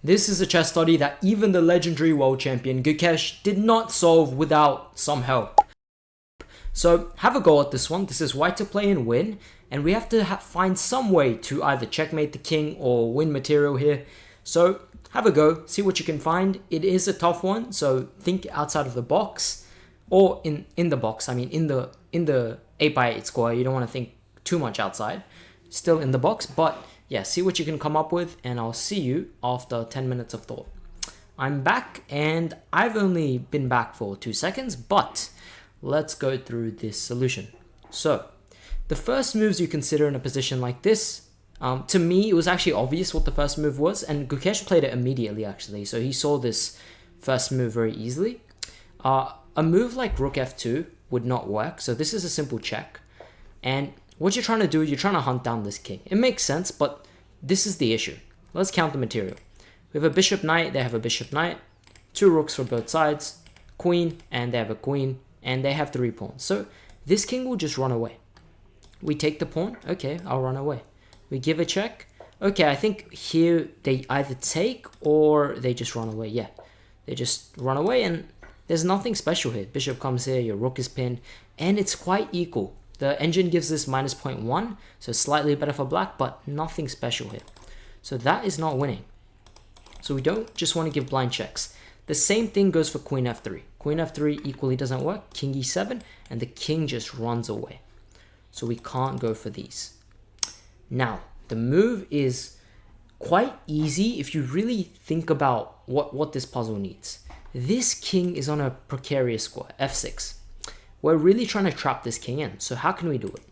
This is a chess study that even the legendary world champion Gukesh did not solve without some help. So have a go at this one. This is white to play and win, and we have to find some way to either checkmate the king or win material here. So have a go, see what you can find. It is a tough one, so think outside of the box, or in the box. I mean, in the 8x8 square. You don't want to think too much outside. Still in the box, but yeah, see what you can come up with, and I'll see you after 10 minutes of thought. I'm back, and I've only been back for 2 seconds, but let's go through this solution. So the first moves you consider in a position like this, to me, it was actually obvious what the first move was, and Gukesh played it immediately, actually. So he saw this first move very easily. A move like rook f2 would not work, so this is a simple check. And what you're trying to do, you're trying to hunt down this king. It makes sense, but this is the issue. Let's count the material. We have a bishop knight, they have a bishop knight, 2 rooks for both sides, queen, and they have a queen, and they have 3 pawns. So this king will just run away. We take the pawn, okay, I'll run away. We give a check. Okay, I think here they either take or they just run away. Yeah, they just run away, and there's nothing special here. Bishop comes here, your rook is pinned, and it's quite equal. The engine gives this minus 0.1, so slightly better for black, but nothing special here. So that is not winning. So we don't just want to give blind checks. The same thing goes for queen f3. Queen f3 equally doesn't work. King e7, and the king just runs away. So we can't go for these. Now, the move is quite easy if you really think about what this puzzle needs. This king is on a precarious square, f6. We're really trying to trap this king in, so how can we do it?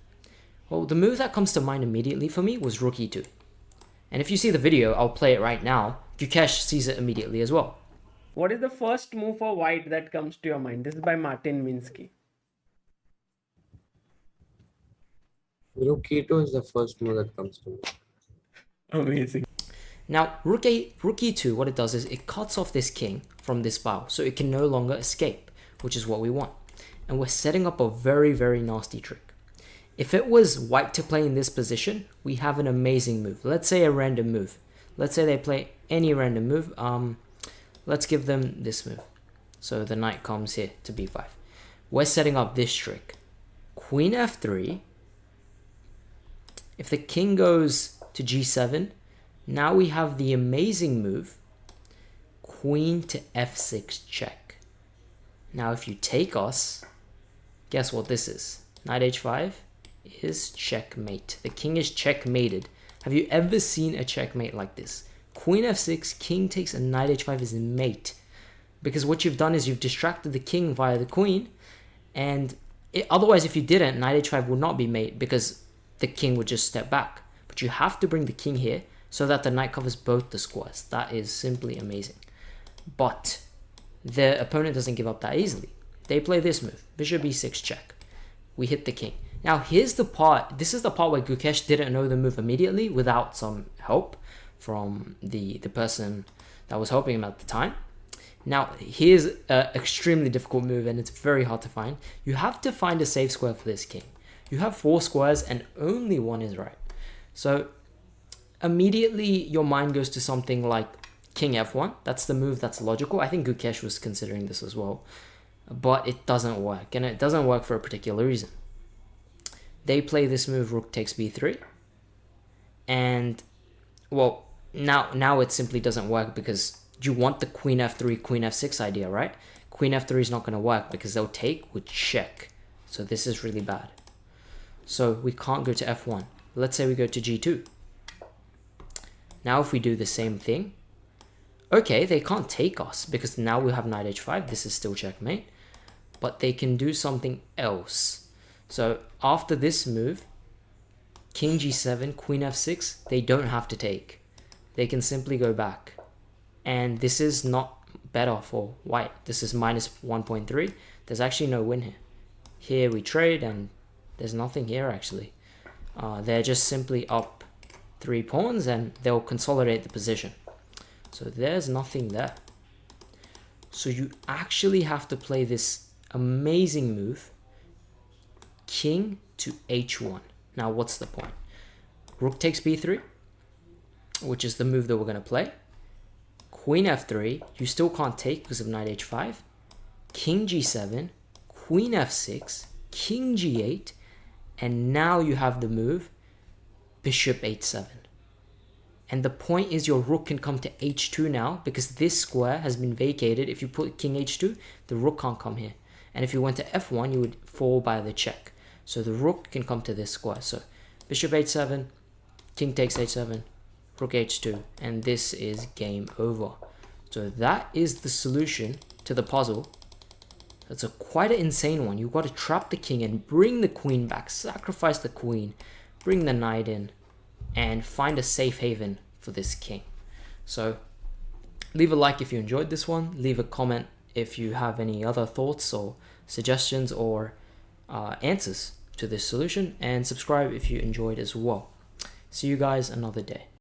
Well, the move that comes to mind immediately for me was rook e2. And if you see the video, I'll play it right now. Gukesh sees it immediately as well. What is the first move for white that comes to your mind? This is by Martin Minsky. Rook e2 is the first move that comes to me. Amazing. Now, rook e2, what it does is it cuts off this king from this file, so it can no longer escape, which is what we want. And we're setting up a very, very nasty trick. If it was white to play in this position, we have an amazing move. Let's say a random move. Let's say they play any random move. Let's give them this move. So the knight comes here to b5. We're setting up this trick. Queen f3. If the king goes to g7, now we have the amazing move, queen to f6 check. Now if you take us, guess what this is? Knight h5 is checkmate. The king is checkmated. Have you ever seen a checkmate like this? Queen f6, king takes, and knight h5 is mate. Because what you've done is you've distracted the king via the queen, and otherwise if you didn't, knight h5 would not be mate because the king would just step back. But you have to bring the king here so that the knight covers both the squares. That is simply amazing. But the opponent doesn't give up that easily. They play this move, bishop e6 check. We hit the king. Now here's the part, this is the part where Gukesh didn't know the move immediately without some help from the person that was helping him at the time. Now here's an extremely difficult move, and it's very hard to find. You have to find a safe square for this king. You have 4 squares and only one is right. So immediately your mind goes to something like king f1. That's the move that's logical. I think Gukesh was considering this as well. But it doesn't work, and it doesn't work for a particular reason. They play this move, rook takes b3. And, well, now it simply doesn't work because you want the queen f3, queen f6 idea, right? Queen f3 is not going to work because they'll take with check. So this is really bad. So we can't go to f1. Let's say we go to g2. Now if we do the same thing, okay, they can't take us because now we have knight h5. This is still checkmate. But they can do something else. So after this move, king g7, queen f6, they don't have to take. They can simply go back. And this is not better for white. This is minus 1.3. There's actually no win here. Here we trade, and there's nothing here actually. They're just simply up 3 pawns, and they'll consolidate the position. So there's nothing there. So you actually have to play this amazing move, king to h1. Now what's the point? Rook takes b3, which is the move that we're going to play. Queen f3, you still can't take because of knight h5. King g7, queen f6, king g8, and now you have the move bishop h7. And the point is your rook can come to h2 now because this square has been vacated. If you put king h2, the rook can't come here. And if you went to f1, you would fall by the check. So the rook can come to this square. So bishop h7, king takes h7, rook h2, and this is game over. So that is the solution to the puzzle. That's quite an insane one. You've got to trap the king and bring the queen back, sacrifice the queen, bring the knight in, and find a safe haven for this king. So leave a like if you enjoyed this one. Leave a comment if you have any other thoughts or suggestions or answers to this solution, and subscribe if you enjoyed as well. See you guys another day.